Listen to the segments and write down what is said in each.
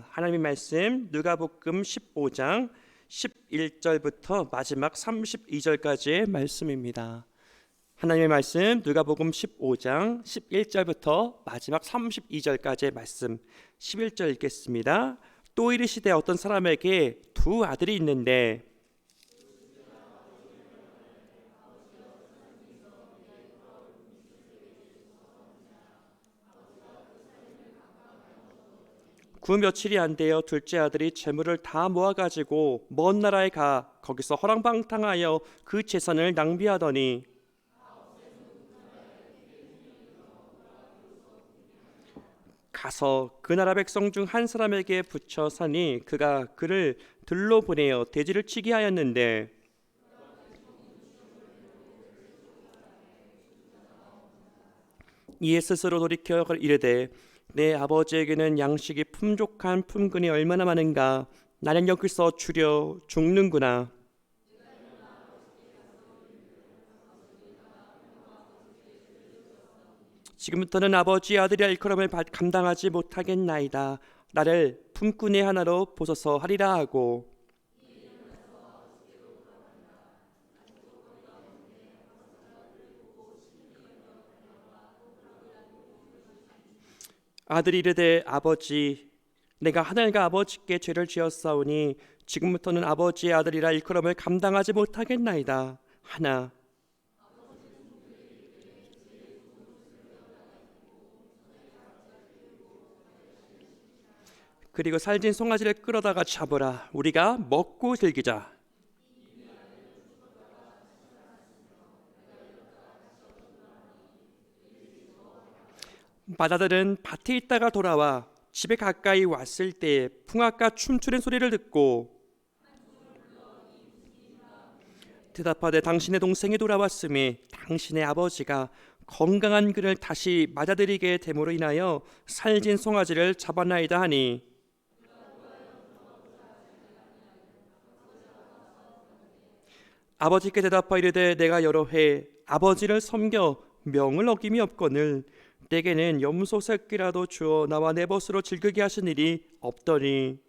하겠습니다. 하나님의 말씀 누가복음 15장 11절부터 마지막 32절까지의 말씀입니다. 하나님의 말씀 누가복음 15장 11절부터 마지막 32절까지의 말씀 11절 읽겠습니다. 또 이르시되 어떤 사람에게 두 아들이 있는데 구 며칠이 안 되어 둘째 아들이 재물을 다 모아가지고 먼 나라에 가 거기서 허랑방탕하여 그 재산을 낭비하더니 가서 그 나라 백성 중 한 사람에게 붙여 사니 그가 그를 들로 보내어 돼지를 치게 하였는데 이에 스스로 돌이켜 이르되 내 아버지에게는 양식이 풍족한 품근이 얼마나 많은가 나는 여기서 주려 죽는구나. 지금부터는 아버지의 아들이라 일컬음을 감당하지 못하겠나이다. 나를 품꾼의 하나로 보소서 하리라 하고 아들이 이르되 아버지 내가 하늘과 아버지께 죄를 지었사오니 지금부터는 아버지의 아들이라 일컬음을 감당하지 못하겠나이다 하나 그리고 살진 송아지를 끌어다가 잡으라 우리가 먹고 즐기자. 맏아들은 밭에 있다가 돌아와 집에 가까이 왔을 때 풍악과 춤추는 소리를 듣고 대답하되 당신의 동생이 돌아왔음에 당신의 아버지가 건강한 그를 다시 맞아들이게 됨으로 인하여 살진 송아지를 잡아나이다 하니 아버지께 대답하여 이르되 내가 여러 해 아버지를 섬겨 명을 어김이 없거늘 내게는 염소 새끼라도 주어 나와 내 벗으로 즐기게 하신 일이 없더니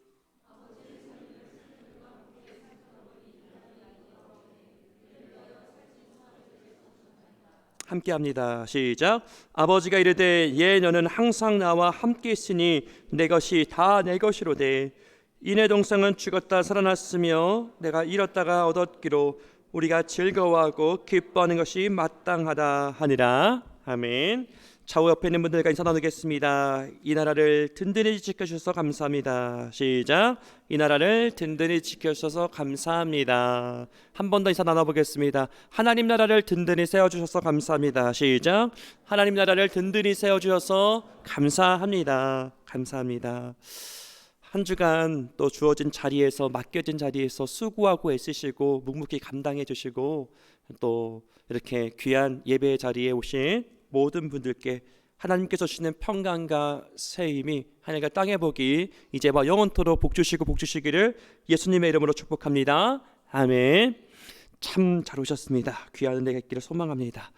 함께합니다. 시작. 아버지가 이르되 예 너는 항상 나와 함께 있으니 내 것이 다 내 것이로되 이내 동생은 죽었다 살아났으며 내가 잃었다가 얻었기로 우리가 즐거워하고 기뻐하는 것이 마땅하다 하니라. 아멘. 좌우 옆에 있는 분들과 인사 나누겠습니다. 이 나라를 든든히 지켜주셔서 감사합니다. 시작. 이 나라를 든든히 지켜주셔서 감사합니다. 한 번 더 인사 나눠보겠습니다. 하나님 나라를 든든히 세워주셔서 감사합니다. 시작. 하나님 나라를 든든히 세워주셔서 감사합니다. 감사합니다. 한 주간 또 주어진 자리에서 맡겨진 자리에서 수고하고 애쓰시고 묵묵히 감당해 주시고 또 이렇게 귀한 예배의 자리에 오신 모든 분들께 하나님께서 주시는 평강과 새 힘이 하늘과 땅의 복이 이제와 영원토록 복 주시고 복 주시기를 예수님의 이름으로 축복합니다. 아멘. 참 잘 오셨습니다. 귀한 은혜가 있기를 소망합니다.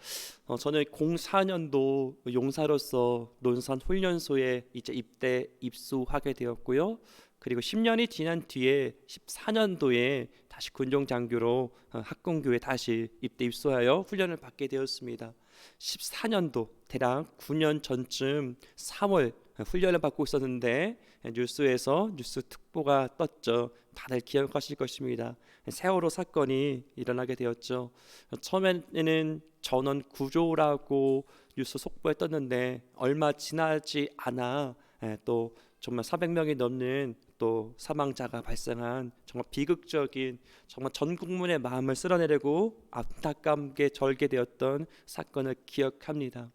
저는 04년도 용사로서 논산 훈련소에 이제 입소하게 되었고요. 그리고 10년이 지난 뒤에 14년도에 다시 군종장교로 학군교에 다시 입소하여 훈련을 받게 되었습니다. 14년도 대략 9년 전쯤 3월 훈련을 받고 있었는데 뉴스에서 뉴스 특보가 떴죠. 다들 기억하실 것입니다. 세월호 사건이 일어나게 되었죠. 처음에는 전원 구조라고 뉴스 속보에 떴는데 얼마 지나지 않아 또 정말 400명이 넘는 또 사망자가 발생한 정말 비극적인 정말 전 국민의 마음을 쓸어내리고 안타깝게 절개되었던 사건을 기억합니다.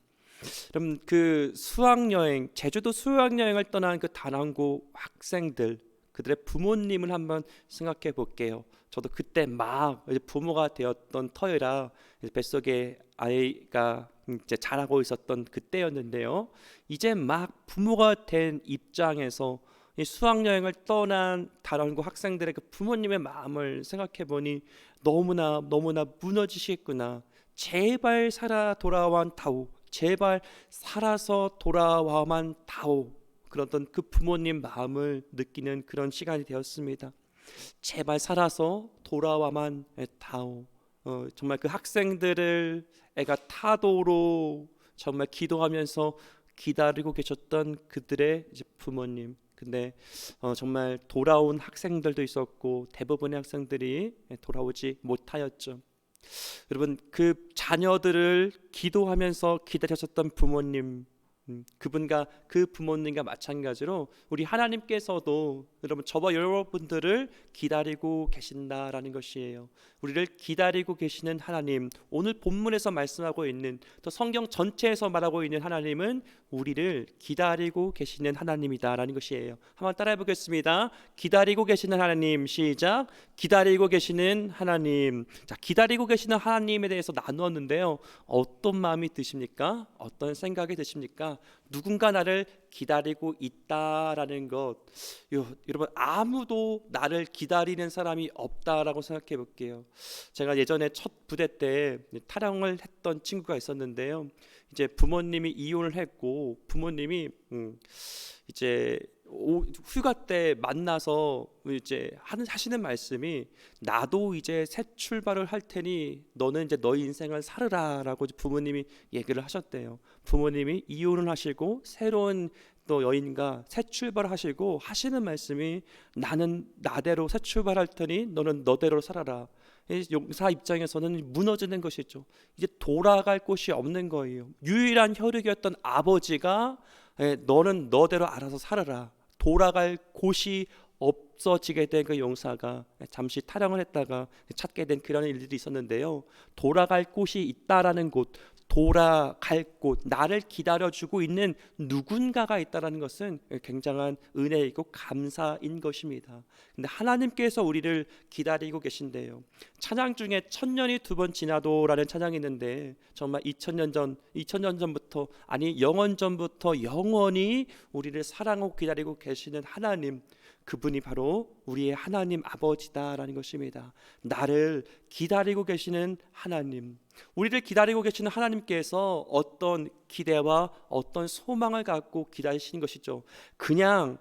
그럼 그 수학여행 제주도 수학여행을 떠난 그 다낭고 학생들 그들의 부모님을 한번 생각해 볼게요. 저도 그때 막 부모가 되었던 터이라 뱃속에 아이가 이제 자라고 있었던 그때였는데요. 이제 막 부모가 된 입장에서 이 수학여행을 떠난 다른고 학생들의 그 부모님의 마음을 생각해 보니 너무나 무너지시겠구나. 제발 살아 돌아와만 다오. 제발 살아서 돌아와만 다오. 그런 그 부모님 마음을 느끼는 그런 시간이 되었습니다. 제발 살아서 돌아와만 다오. 정말 그 학생들을 애가 타도록 정말 기도하면서 기다리고 계셨던 그들의 이제 부모님. 근데 정말 돌아온 학생들도 있었고 대부분의 학생들이 돌아오지 못하였죠. 여러분, 그 자녀들을 기도하면서 기다리셨던 부모님, 그분과 그 부모님과 마찬가지로 우리 하나님께서도 여러분 저와 여러분들을 기다리고 계신다라는 것이에요. 우리를 기다리고 계시는 하나님, 오늘 본문에서 말씀하고 있는 또 성경 전체에서 말하고 있는 하나님은 우리를 기다리고 계시는 하나님이다라는 것이에요. 한번 따라해 보겠습니다. 기다리고 계시는 하나님. 시작. 기다리고 계시는 하나님. 자, 기다리고 계시는 하나님에 대해서 나누었는데요. 어떤 마음이 드십니까? 어떤 생각이 드십니까? 누군가 나를 기다리고 있다라는 것. 여러분, 아무도 나를 기다리는 사람이 없다라고 생각해 볼게요. 제가 예전에 첫 부대 때 타령을 했던 친구가 있었는데요. 이제 부모님이 이혼을 했고 부모님이 이제 휴가 때 만나서 이제 하시는 말씀이, 나도 이제 새 출발을 할 테니 너는 이제 너희 인생을 살으라라고 부모님이 얘기를 하셨대요. 부모님이 이혼을 하시고 새로운 또 여인과 새 출발을 하시고 하시는 말씀이, 나는 나대로 새 출발할 테니 너는 너대로 살아라. 용사 입장에서는 무너지는 것이죠. 이제 돌아갈 곳이 없는 거예요. 유일한 혈육이었던 아버지가 너는 너대로 알아서 살아라, 돌아갈 곳이 없어지게 된 그 용사가 잠시 타령을 했다가 찾게 된 그런 일들이 있었는데요. 돌아갈 곳이 있다라는 곳, 돌아갈 곳, 나를 기다려주고 있는 누군가가 있다라는 것은 굉장한 은혜이고 감사인 것입니다. 근데 하나님께서 우리를 기다리고 계신데요. 찬양 중에 천년이 두 번 지나도라는 찬양이 있는데, 정말 2000년 전부터, 아니 영원 전부터 영원히 우리를 사랑하고 기다리고 계시는 하나님, 그분이 바로 우리의 하나님 아버지다라는 것입니다. 나를 기다리고 계시는 하나님, 우리를 기다리고 계시는 하나님께서 어떤 기대와 어떤 소망을 갖고 기다리시는 것이죠. 그냥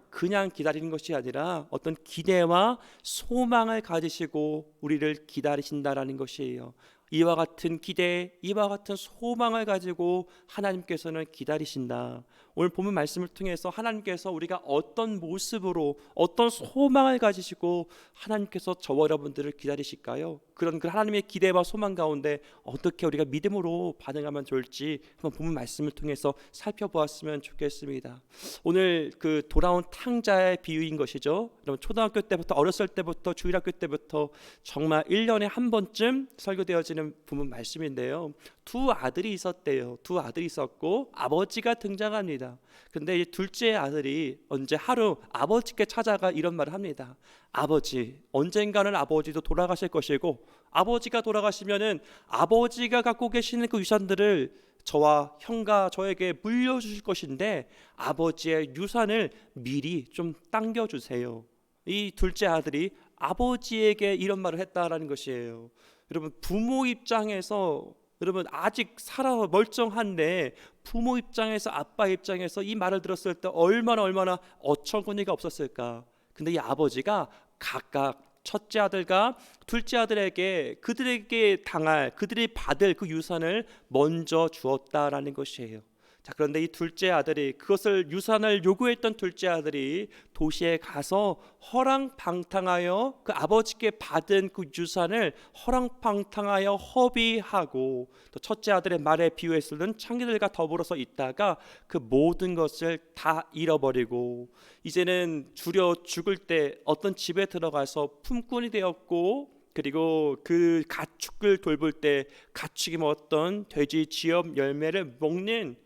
기다리는 것이 아니라 어떤 기대와 소망을 가지시고 우리를 기다리신다라는 것이에요. 이와 같은 기대, 이와 같은 소망을 가지고 하나님께서는 기다리신다. 오늘 본문 말씀을 통해서 하나님께서 우리가 어떤 모습으로 어떤 소망을 가지시고 하나님께서 저와 여러분들을 기다리실까요? 그런 그 하나님의 기대와 소망 가운데 어떻게 우리가 믿음으로 반응하면 좋을지 한번 본문 말씀을 통해서 살펴보았으면 좋겠습니다. 오늘 그 돌아온 탕자의 비유인 것이죠. 여러분, 초등학교 때부터, 어렸을 때부터, 주일학교 때부터 정말 1년에 한 번쯤 설교되어지는 본문 말씀인데요. 두 아들이 있었대요. 두 아들이 있었고 아버지가 등장합니다. 근데 이 둘째 아들이 언제 하루 아버지께 찾아가 이런 말을 합니다. 아버지, 언젠가는 아버지도 돌아가실 것이고 아버지가 돌아가시면은 아버지가 갖고 계시는 그 유산들을 저와 형과 저에게 물려주실 것인데 아버지의 유산을 미리 좀 당겨주세요. 이 둘째 아들이 아버지에게 이런 말을 했다라는 것이에요. 여러분, 부모 입장에서, 여러분 아직 살아 멀쩡한데 부모 입장에서, 아빠 입장에서 이 말을 들었을 때 얼마나 어처구니가 없었을까. 근데 이 아버지가 각각 첫째 아들과 둘째 아들에게 그들이 받을 그 유산을 먼저 주었다라는 것이에요. 자, 그런데 이 둘째 아들이, 그것을 유산을 요구했던 둘째 아들이 도시에 가서 허랑방탕하여 그 아버지께 받은 그 유산을 허랑방탕하여 허비하고, 또 첫째 아들의 말에 비유해서는 창기들과 더불어서 있다가 그 모든 것을 다 잃어버리고 이제는 주려 죽을 때 어떤 집에 들어가서 품꾼이 되었고, 그리고 그 가축을 돌볼 때 가축이 먹었던 돼지 지엽 열매를 먹는,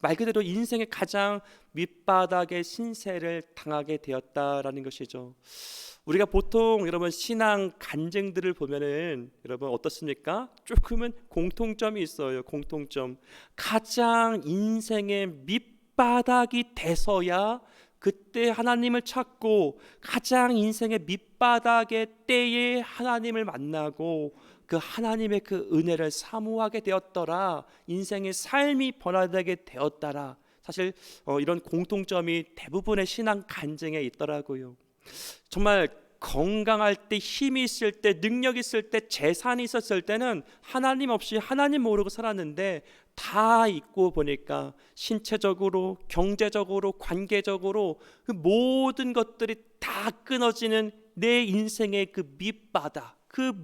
말 그대로 인생의 가장 밑바닥의 신세를 당하게 되었다라는 것이죠. 우리가 보통 여러분 신앙 간증들을 보면은 여러분 어떻습니까? 조금은 공통점이 있어요. 공통점. 가장 인생의 밑바닥이 돼서야 그때 하나님을 찾고, 가장 인생의 밑바닥의 때에 하나님을 만나고 그 하나님의 그 은혜를 사모하게 되었더라, 인생의 삶이 변화되게 되었더라. 사실 이런 공통점이 대부분의 신앙 간증에 있더라고요. 정말 건강할 때, 힘이 있을 때, 능력 있을 때, 재산이 있었을 때는 하나님 없이 하나님 모르고 살았는데, 다 있고 보니까 신체적으로, 경제적으로, 관계적으로 그 모든 것들이 다 끊어지는 내 인생의 그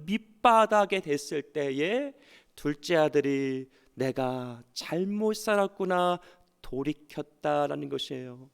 밑바닥에 됐을 때에 둘째 아들이 내가 잘못 살았구나 돌이켰다라는 것이에요.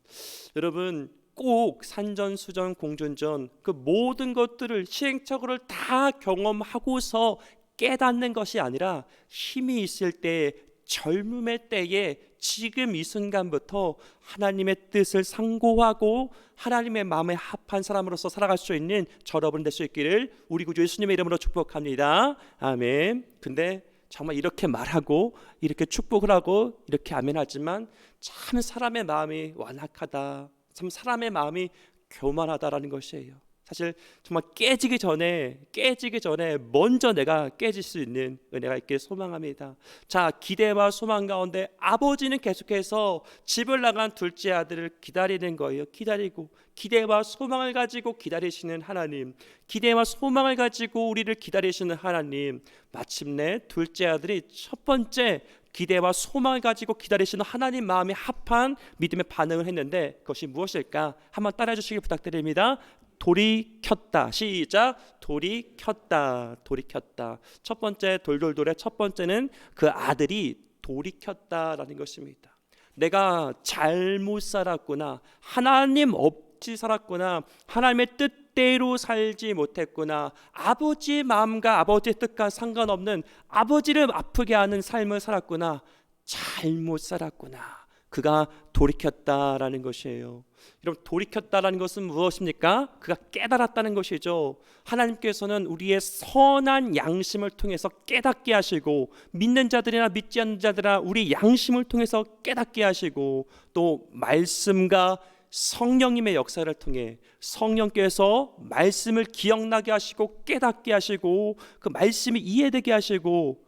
여러분, 꼭 산전수전 공전전 그 모든 것들을 시행착오를 다 경험하고서 깨닫는 것이 아니라 힘이 있을 때, 젊음의 때에 지금 이 순간부터 하나님의 뜻을 상고하고 하나님의 마음에 합한 사람으로서 살아갈 수 있는 저 여러분 될 수 있기를 우리 구주 예수님의 이름으로 축복합니다. 아멘. 근데 정말 이렇게 말하고 이렇게 축복을 하고 이렇게 아멘하지만 참 사람의 마음이 완악하다, 참 사람의 마음이 교만하다라는 것이에요. 사실 정말 깨지기 전에 먼저 내가 깨질 수 있는 은혜가 있길 소망합니다. 자, 기대와 소망 가운데 아버지는 계속해서 집을 나간 둘째 아들을 기다리는 거예요. 기다리고 기대와 소망을 가지고 기다리시는 하나님, 기대와 소망을 가지고 우리를 기다리시는 하나님, 마침내 둘째 아들이 첫 번째 기대와 소망을 가지고 기다리시는 하나님 마음에 합한 믿음의 반응을 했는데 그것이 무엇일까? 한번 따라해 주시길 부탁드립니다. 돌이 켰다. 시작. 돌이 켰다. 돌이 켰다. 첫 번째 돌돌돌의 첫 번째는 그 아들이 돌이 켰다라는 것입니다. 내가 잘못 살았구나, 하나님 없이 살았구나, 하나님의 뜻대로 살지 못했구나, 아버지의 마음과 아버지의 뜻과 상관없는 아버지를 아프게 하는 삶을 살았구나, 잘못 살았구나. 그가 돌이켰다라는 것이에요. 여러분, 돌이켰다라는 것은 무엇입니까? 그가 깨달았다는 것이죠. 하나님께서는 우리의 선한 양심을 통해서 깨닫게 하시고, 믿는 자들이나 믿지 않는 자들이나 우리 양심을 통해서 깨닫게 하시고, 또 말씀과 성령님의 역사를 통해 성령께서 말씀을 기억나게 하시고 깨닫게 하시고 그 말씀이 이해되게 하시고,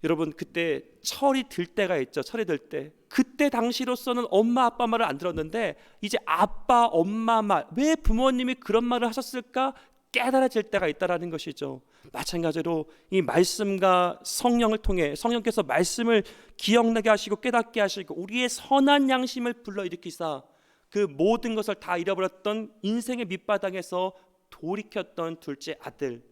여러분 그때 철이 들 때가 있죠. 철이 들 때, 그때 당시로서는 엄마 아빠 말을 안 들었는데 이제 아빠 엄마 말, 왜 부모님이 그런 말을 하셨을까 깨달아질 때가 있다라는 것이죠. 마찬가지로 이 말씀과 성령을 통해 성령께서 말씀을 기억나게 하시고 깨닫게 하시고 우리의 선한 양심을 불러일으키사 그 모든 것을 다 잃어버렸던 인생의 밑바닥에서 돌이켰던 둘째 아들,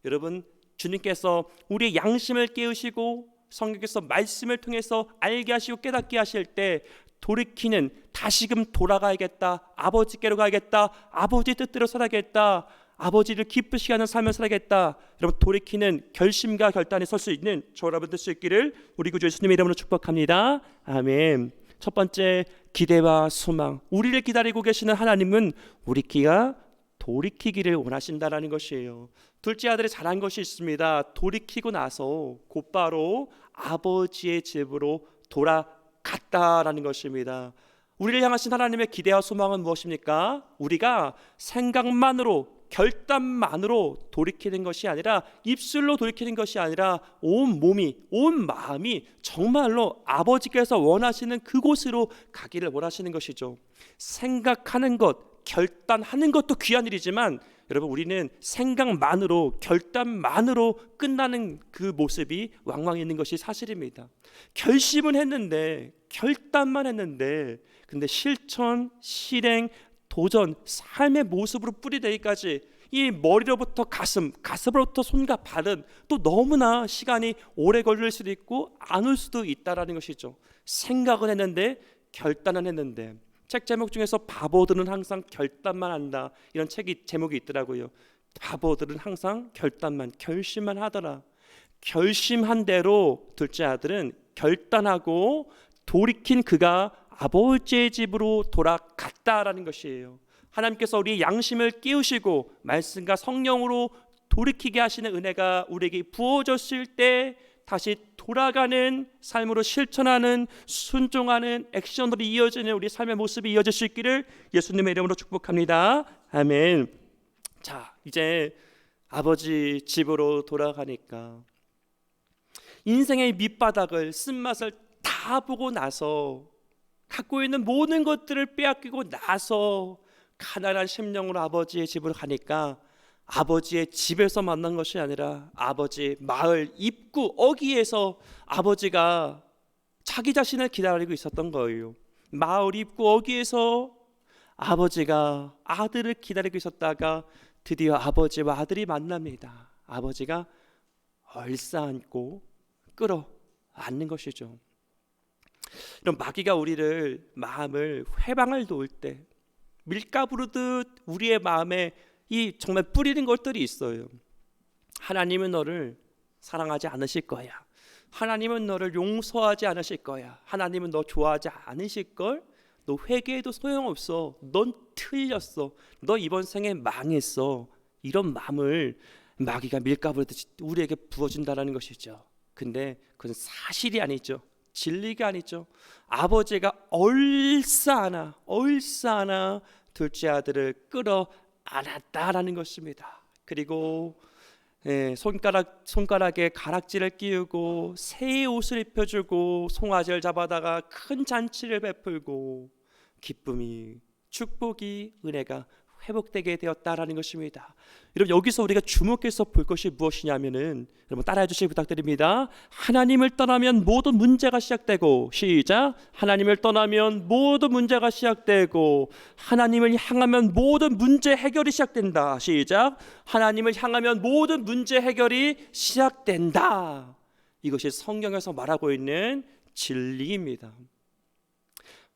여러분 주님께서 우리의 양심을 깨우시고 성령께서 말씀을 통해서 알게 하시고 깨닫게 하실 때 돌이키는, 다시금 돌아가야겠다, 아버지께로 가야겠다, 아버지 뜻대로 살아야겠다, 아버지를 기쁘시게 하는 삶을 살아야겠다, 여러분 돌이키는 결심과 결단에 설 수 있는 저 여러분 될 수 있기를 우리 구주 예수님의 이름으로 축복합니다. 아멘. 첫 번째, 기대와 소망. 우리를 기다리고 계시는 하나님은 우리 귀가 돌이키기를 원하신다라는 것이에요. 둘째 아들이 잘한 것이 있습니다. 돌이키고 나서 곧바로 아버지의 집으로 돌아갔다라는 것입니다. 우리를 향하신 하나님의 기대와 소망은 무엇입니까? 우리가 생각만으로, 결단만으로 돌이키는 것이 아니라, 입술로 돌이키는 것이 아니라 온 몸이, 온 마음이 정말로 아버지께서 원하시는 그곳으로 가기를 원하시는 것이죠. 생각하는 것, 결단하는 것도 귀한 일이지만 여러분 우리는 생각만으로, 결단만으로 끝나는 그 모습이 왕왕 있는 것이 사실입니다. 결심은 했는데, 결단만 했는데, 근데 실천, 실행, 도전, 삶의 모습으로 뿌리되기까지 이 머리로부터 가슴, 가슴으로부터 손과 발은 또 너무나 시간이 오래 걸릴 수도 있고 안 올 수도 있다라는 것이죠. 생각은 했는데, 결단은 했는데, 책 제목 중에서 바보들은 항상 결단만 한다, 이런 책이 제목이 있더라고요. 바보들은 항상 결심만 하더라. 결심한 대로 둘째 아들은 결단하고 돌이킨 그가 아버지의 집으로 돌아갔다라는 것이에요. 하나님께서 우리의 양심을 깨우시고 말씀과 성령으로 돌이키게 하시는 은혜가 우리에게 부어졌을 때 다시 돌아가는 삶으로 실천하는, 순종하는 액션으로 이어지는 우리 삶의 모습이 이어질 수 있기를 예수님의 이름으로 축복합니다. 아멘. 자, 이제 아버지 집으로 돌아가니까 인생의 밑바닥을, 쓴맛을 다 보고 나서 갖고 있는 모든 것들을 빼앗기고 나서 가난한 심령으로 아버지의 집으로 가니까 아버지의 집에서 만난 것이 아니라 아버지 마을 입구 어귀에서 아버지가 자기 자신을 기다리고 있었던 거예요. 마을 입구 어귀에서 아버지가 아들을 기다리고 있었다가 드디어 아버지와 아들이 만납니다. 아버지가 얼싸안고 끌어안는 것이죠. 이런 마귀가 우리를 마음을 회방을 놓을 때 밀가부르듯 우리의 마음에 이 정말 뿌리는 것들이 있어요. 하나님은 너를 사랑하지 않으실 거야. 하나님은 너를 용서하지 않으실 거야. 하나님은 너 좋아하지 않으실 걸. 너 회개해도 소용없어. 넌 틀렸어. 너 이번 생에 망했어. 이런 마음을 마귀가 밀가부르듯이 우리에게 부어준다라는 것이죠. 근데 그건 사실이 아니죠. 진리가 아니죠. 아버지가 얼싸안아 둘째 아들을 끌어안았다라는 것입니다. 그리고 손가락에 가락지를 끼우고 새 옷을 입혀주고 송아지를 잡아다가 큰 잔치를 베풀고 기쁨이, 축복이, 은혜가 회복되게 되었다라는 것입니다. 여러분, 여기서 우리가 주목해서 볼 것이 무엇이냐면은, 여러분 따라해 주시기 부탁드립니다. 하나님을 떠나면 모든 문제가 시작되고, 시작. 하나님을 떠나면 모든 문제가 시작되고, 하나님을 향하면 모든 문제 해결이 시작된다. 시작. 하나님을 향하면 모든 문제 해결이 시작된다. 이것이 성경에서 말하고 있는 진리입니다.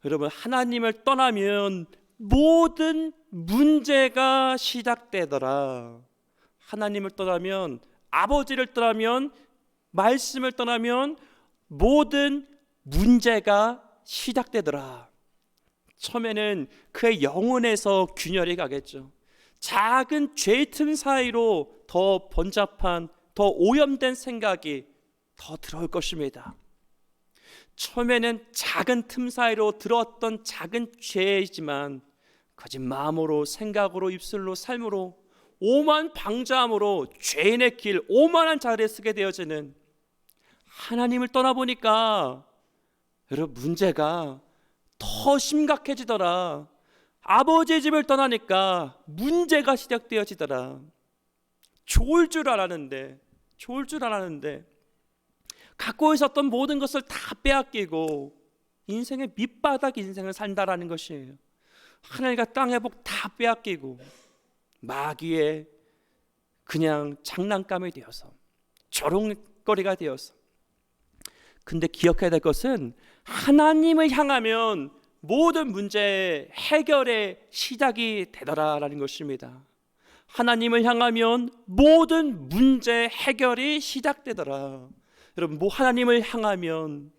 여러분, 하나님을 떠나면 모든 문제가 시작되더라. 하나님을 떠나면, 아버지를 떠나면, 말씀을 떠나면 모든 문제가 시작되더라. 처음에는 그의 영혼에서 균열이 가겠죠. 작은 죄 틈 사이로 더 번잡한, 더 오염된 생각이 더 들어올 것입니다. 처음에는 작은 틈 사이로 들어왔던 작은 죄이지만 거짓 마음으로, 생각으로, 입술로, 삶으로, 오만 방자함으로 죄인의 길, 오만한 자리에 쓰게 되어지는, 하나님을 떠나보니까 여러분 문제가 더 심각해지더라. 아버지의 집을 떠나니까 문제가 시작되어지더라. 좋을 줄 알았는데 갖고 있었던 모든 것을 다 빼앗기고 인생의 밑바닥 인생을 산다라는 것이에요. 하늘과 땅의 복 다 빼앗기고 마귀의 그냥 장난감이 되어서, 조롱거리가 되어서. 근데 기억해야 될 것은, 하나님을 향하면 모든 문제 해결의 시작이 되더라라는 것입니다. 하나님을 향하면 모든 문제 해결이 시작되더라. 여러분, 하나님을 향하면,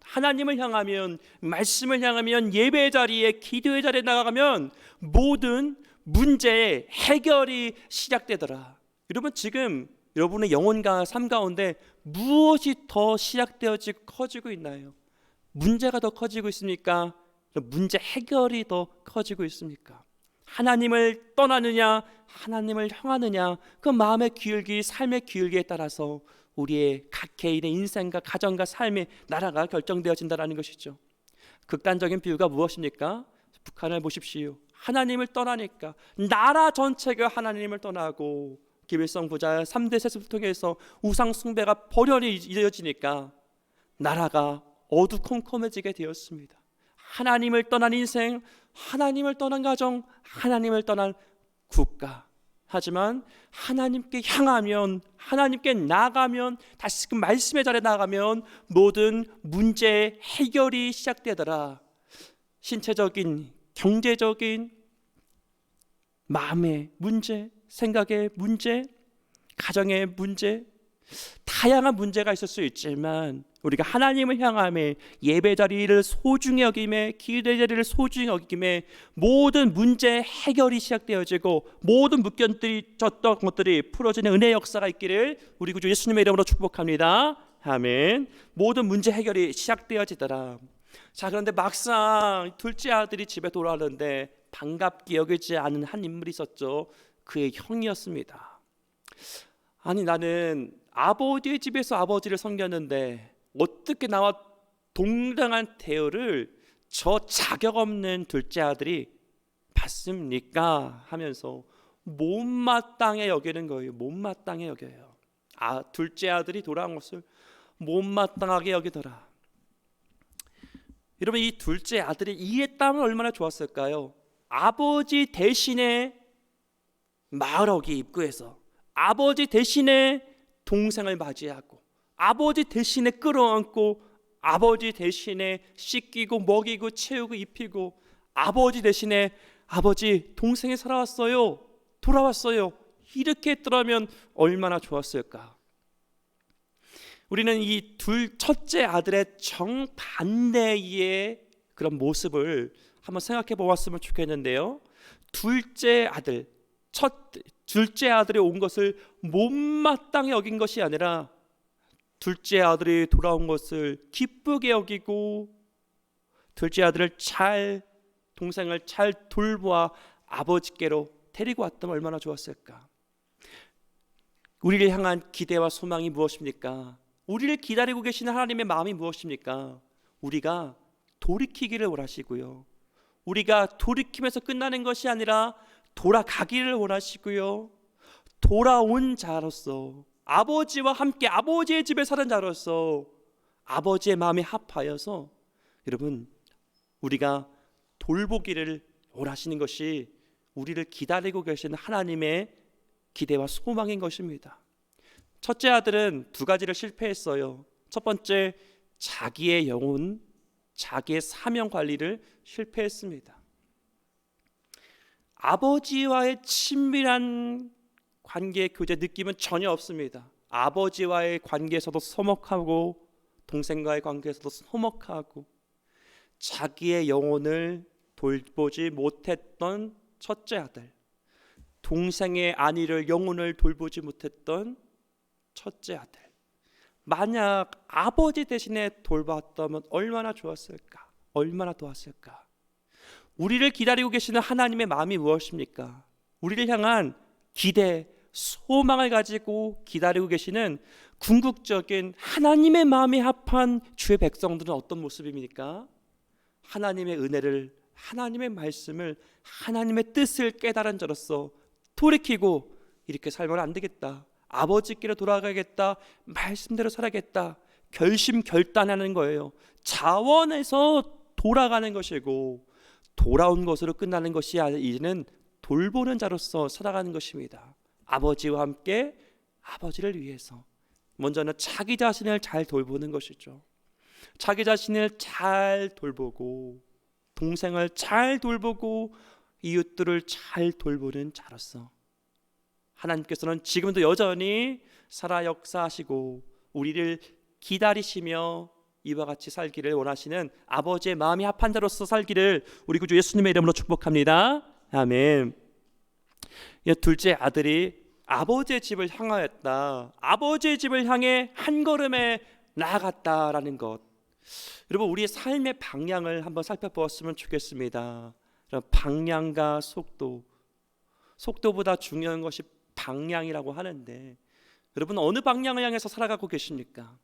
말씀을 향하면, 예배 자리에, 기도의 자리에 나가면 모든 문제의 해결이 시작되더라. 여러분, 지금 여러분의 영혼과 삶 가운데 무엇이 더 시작되어지고 커지고 있나요? 문제가 더 커지고 있습니까? 문제 해결이 더 커지고 있습니까? 하나님을 떠나느냐, 하나님을 향하느냐, 그 마음의 기울기, 삶의 기울기에 따라서 우리의 각 개인의 인생과 가정과 삶의 나라가 결정되어진다는 것이죠. 극단적인 비유가 무엇입니까? 북한을 보십시오. 하나님을 떠나니까 나라 전체가 하나님을 떠나고 김일성 부자 3대 세습을 통해서 우상 숭배가 벌연히 이어지니까 나라가 어두컴컴해지게 되었습니다. 하나님을 떠난 인생, 하나님을 떠난 가정, 하나님을 떠난 국가. 하지만 하나님께 향하면, 하나님께 나가면, 다시 그 말씀의 자리에 나가면 모든 문제의 해결이 시작되더라. 신체적인, 경제적인, 마음의 문제, 생각의 문제, 가정의 문제, 다양한 문제가 있을 수 있지만 우리가 하나님을 향하며 예배 자리를 소중히 여김에, 기도의 자리를 소중히 여김에 모든 문제 해결이 시작되어지고 모든 묶여졌던 것들이 풀어지는 은혜의 역사가 있기를 우리 구주 예수님의 이름으로 축복합니다. 아멘. 모든 문제 해결이 시작되어지더라. 자, 그런데 막상 둘째 아들이 집에 돌아오는데 반갑게 여기지 않은 한 인물이 있었죠. 그의 형이었습니다. 아니, 나는 아버지의 집에서 아버지를 섬겼는데 어떻게 나와 동등한 대우를 저 자격 없는 둘째 아들이 받습니까? 하면서 못마땅해 여기는 거예요. 못마땅해 여겨요. 둘째 아들이 돌아온 것을 못마땅하게 여기더라. 여러분, 이 둘째 아들이 이랬다면 얼마나 좋았을까요? 아버지 대신에 마을어귀 입구에서 아버지 대신에 동생을 맞이하고 아버지 대신에 끌어안고 아버지 대신에 씻기고 먹이고 채우고 입히고 아버지 대신에 아버지 동생이 살아왔어요, 돌아왔어요, 이렇게 했더라면 얼마나 좋았을까. 우리는 이 첫째 아들의 정반대의 그런 모습을 한번 생각해 보았으면 좋겠는데요. 둘째 아들이 온 것을 못마땅히 여긴 것이 아니라 둘째 아들이 돌아온 것을 기쁘게 여기고 둘째 아들을 동생을 잘 돌보아 아버지께로 데리고 왔다면 얼마나 좋았을까. 우리를 향한 기대와 소망이 무엇입니까? 우리를 기다리고 계시는 하나님의 마음이 무엇입니까? 우리가 돌이키기를 원하시고요, 우리가 돌이키면서 끝나는 것이 아니라 돌아가기를 원하시고요, 돌아온 자로서 아버지와 함께 아버지의 집에 사는 자로서 아버지의 마음에 합하여서 여러분 우리가 돌보기를 원하시는 것이 우리를 기다리고 계시는 하나님의 기대와 소망인 것입니다. 첫째 아들은 두 가지를 실패했어요. 첫 번째, 자기의 영혼, 자기의 사명 관리를 실패했습니다. 아버지와의 친밀한 관계, 교제 느낌은 전혀 없습니다. 아버지와의 관계에서도 서먹하고 동생과의 관계에서도 서먹하고 자기의 영혼을 돌보지 못했던 첫째 아들, 동생의 안위를, 영혼을 돌보지 못했던 첫째 아들, 만약 아버지 대신에 돌봤다면 얼마나 좋았을까, 얼마나 좋았을까. 우리를 기다리고 계시는 하나님의 마음이 무엇입니까? 우리를 향한 기대, 소망을 가지고 기다리고 계시는 궁극적인 하나님의 마음에 합한 주의 백성들은 어떤 모습입니까? 하나님의 은혜를, 하나님의 말씀을, 하나님의 뜻을 깨달은 자로서 돌이키고 이렇게 살면 안 되겠다, 아버지께로 돌아가겠다, 말씀대로 살아야겠다, 결심결단하는 거예요. 자원해서 돌아가는 것이고 돌아온 것으로 끝나는 것이 아니라 이제는 돌보는 자로서 살아가는 것입니다. 아버지와 함께 아버지를 위해서 먼저는 자기 자신을 잘 돌보는 것이죠. 자기 자신을 잘 돌보고 동생을 잘 돌보고 이웃들을 잘 돌보는 자로서 하나님께서는 지금도 여전히 살아 역사하시고 우리를 기다리시며 이와 같이 살기를 원하시는 아버지의 마음이 합한 자로서 살기를 우리 구주 예수님의 이름으로 축복합니다. 아멘. 둘째 아들이 아버지의 집을 향하였다. 아버지의 집을 향해 한 걸음에 나아갔다라는 것. 여러분, 우리의 삶의 방향을 한번 살펴보았으면 좋겠습니다. 방향과 속도보다 중요한 것이 방향이라고 하는데 여러분 어느 방향을 향해서 살아가고 계십니까?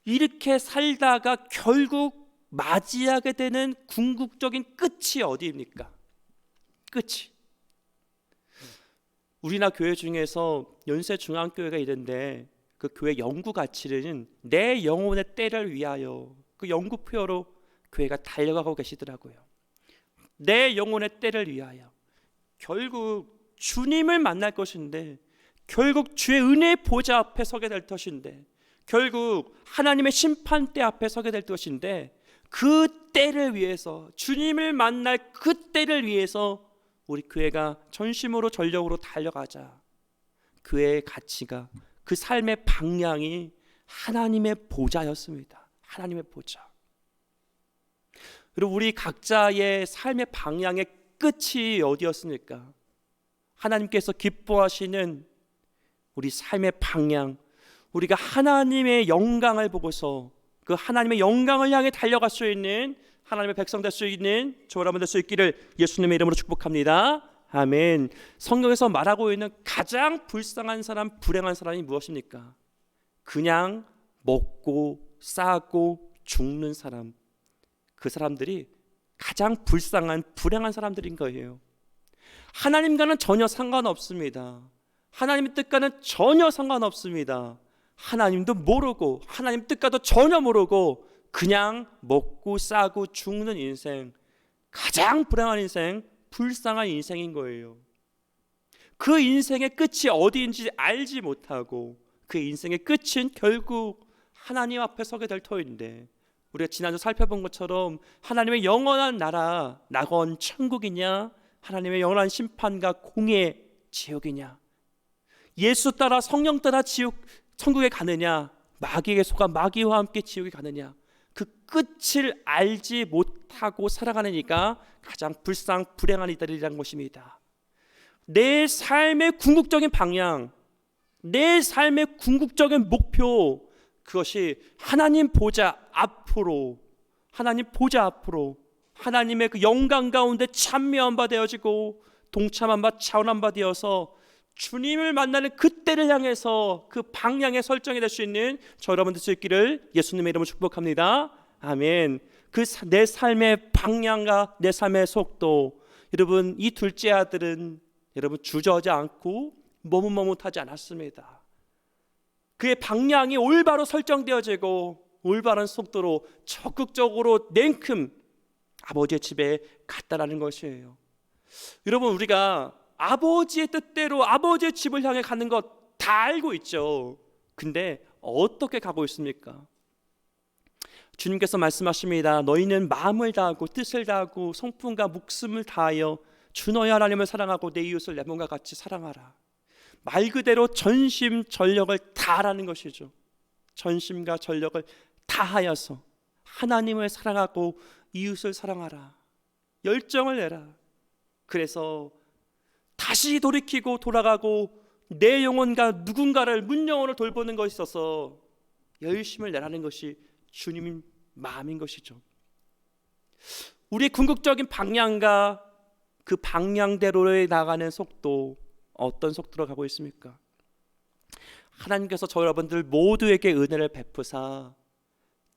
이렇게 살다가 결국 맞이하게 되는 궁극적인 끝이 어디입니까? 끝이. 우리나라 교회 중에서 연세중앙교회가 있는데 그 교회 영구 가치는 내 영혼의 때를 위하여, 그 영구표로 교회가 달려가고 계시더라고요. 내 영혼의 때를 위하여. 결국 주님을 만날 것인데, 결국 주의 은혜의 보좌 앞에 서게 될 것인데, 결국 하나님의 심판대 앞에 서게 될 것인데, 그 때를 위해서, 주님을 만날 그 때를 위해서 우리 교회가 전심으로 전력으로 달려가자. 교회의 가치가, 그 삶의 방향이 하나님의 보좌였습니다. 하나님의 보좌. 그리고 우리 각자의 삶의 방향의 끝이 어디였습니까? 하나님께서 기뻐하시는 우리 삶의 방향, 우리가 하나님의 영광을 보고서 그 하나님의 영광을 향해 달려갈 수 있는 하나님의 백성 될 수 있는 저와 여러분 될 수 있기를 예수님의 이름으로 축복합니다. 아멘. 성경에서 말하고 있는 가장 불쌍한 사람, 불행한 사람이 무엇입니까? 그냥 먹고 싸고 죽는 사람, 그 사람들이 가장 불쌍한 불행한 사람들인 거예요. 하나님과는 전혀 상관없습니다. 하나님의 뜻과는 전혀 상관없습니다. 하나님도 모르고 하나님 뜻과도 전혀 모르고 그냥 먹고 싸고 죽는 인생, 가장 불행한 인생, 불쌍한 인생인 거예요. 그 인생의 끝이 어디인지 알지 못하고 그 인생의 끝은 결국 하나님 앞에 서게 될 터인데, 우리가 지난주 살펴본 것처럼 하나님의 영원한 나라, 낙원 천국이냐, 하나님의 영원한 심판과 공의 지옥이냐, 예수 따라 성령 따라 천국에 가느냐, 마귀에게 속아 마귀와 함께 지옥에 가느냐, 그 끝을 알지 못하고 살아가는 이가 가장 불행한 이들이라는 것입니다. 내 삶의 궁극적인 방향, 내 삶의 궁극적인 목표, 그것이 하나님 보좌 앞으로, 하나님 보좌 앞으로 하나님의 그 영광 가운데 참여한 바 되어지고 동참한 바 차원한 바 되어서 주님을 만나는 그때를 향해서 그 방향에 설정이 될 수 있는 저 여러분 될 수 있기를 예수님의 이름으로 축복합니다. 아멘. 그 내 삶의 방향과 내 삶의 속도, 여러분 이 둘째 아들은 여러분 주저하지 않고 머뭇머뭇하지 않았습니다. 그의 방향이 올바로 설정되어지고 올바른 속도로 적극적으로 냉큼 아버지의 집에 갔다라는 것이에요. 여러분, 우리가 아버지의 뜻대로 아버지의 집을 향해 가는 것 다 알고 있죠. 근데 어떻게 가고 있습니까? 주님께서 말씀하십니다. 너희는 마음을 다하고 뜻을 다하고 성품과 목숨을 다하여 주 너희 하나님을 사랑하고 내 이웃을 내 몸과 같이 사랑하라. 말 그대로 전심전력을 다하라는 것이죠. 전심과 전력을 다하여서 하나님을 사랑하고 이웃을 사랑하라. 열정을 내라. 그래서 다시 돌이키고 돌아가고 내 영혼과 누군가를 문영혼을 돌보는 것에 있어서 열심을 내라는 것이 주님 마음인 것이죠. 우리의 궁극적인 방향과 그 방향대로 나가는 속도, 어떤 속도로 가고 있습니까? 하나님께서 저 여러분들 모두에게 은혜를 베푸사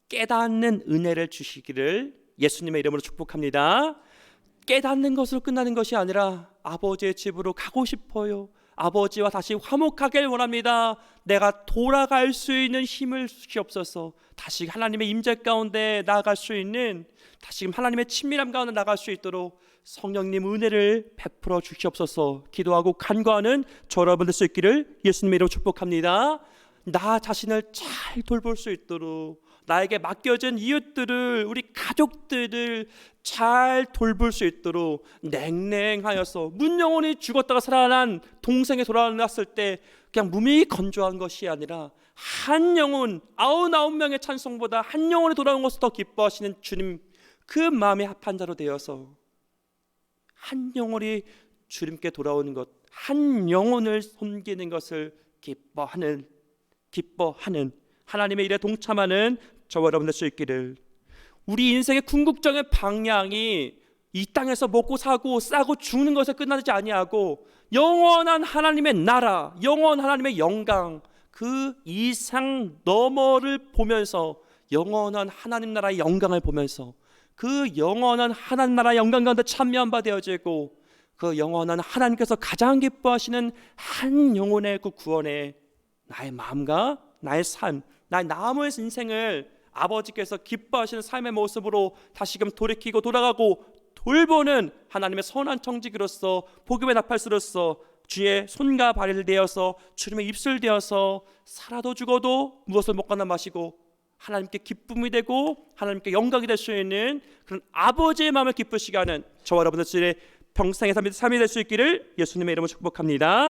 깨닫는 은혜를 주시기를 예수님의 이름으로 축복합니다. 깨닫는 것으로 끝나는 것이 아니라 아버지의 집으로 가고 싶어요. 아버지와 다시 화목하길 원합니다. 내가 돌아갈 수 있는 힘을 주시옵소서. 다시 하나님의 임재 가운데 나아갈 수 있는, 다시 하나님의 친밀함 가운데 나아갈 수 있도록 성령님 은혜를 베풀어 주시옵소서. 기도하고 간구하는 저 여러분 될 수 있기를 예수님의 이름으로 축복합니다. 나 자신을 잘 돌볼 수 있도록, 나에게 맡겨진 이웃들을, 우리 가족들을 잘 돌볼 수 있도록 냉랭하여서 문영혼이 죽었다가 살아난 동생이 돌아왔을 때 그냥 몸이 건조한 것이 아니라 한 영혼, 99명의 찬송보다 한 영혼이 돌아온 것을 더 기뻐하시는 주님, 그 마음에 합한 자로 되어서 한 영혼이 주님께 돌아오는 것, 한 영혼을 섬기는 것을 기뻐하는 하나님의 일에 동참하는 저와 여러분 될 수 있기를. 우리 인생의 궁극적인 방향이 이 땅에서 먹고 사고 싸고 죽는 것에 끝나지 아니하고 영원한 하나님의 나라, 영원한 하나님의 영광, 그 이상 너머를 보면서 영원한 하나님 나라의 영광을 보면서 그 영원한 하나님 나라의 영광 가운데 참여한 바 되어지고 그 영원한 하나님께서 가장 기뻐하시는 한 영혼의 그 구원에 나의 마음과 나의 삶, 나의 남은 인생을 아버지께서 기뻐하시는 삶의 모습으로 다시금 돌이키고 돌아가고 돌보는 하나님의 선한 청지기로서, 복음의 나팔수로서 주의 손과 발을 되어서 주님의 입술 되어서 살아도 죽어도 무엇을 먹거나 마시고 하나님께 기쁨이 되고 하나님께 영광이 될 수 있는 그런 아버지의 마음을 기쁘시게 하는 저와 여러분들의 평생의 삶이 될 수 있기를 예수님의 이름으로 축복합니다.